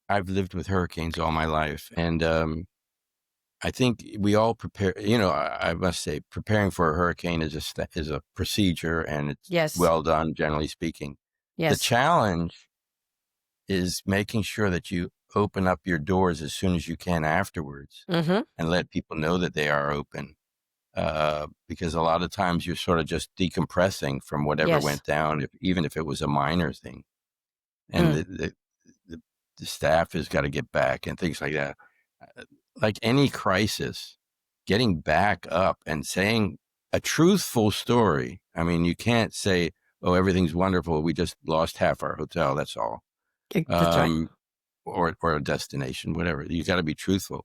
I've lived with hurricanes all my life, and I think we all prepare. I must say, preparing for a hurricane is a procedure, and it's Yes. well done, generally speaking. The Yes. challenge is making sure that you open up your doors as soon as you can afterwards, Mm-hmm. and let people know that they are open. Because a lot of times you're sort of just decompressing from whatever Yes. went down, even if it was a minor thing, and Mm. the staff has got to get back and things like that. Like any crisis, getting back up and saying a truthful story. I mean, you can't say, "Oh, everything's wonderful. We just lost half our hotel. That's all." That's right. Or a destination, whatever. You got to be truthful.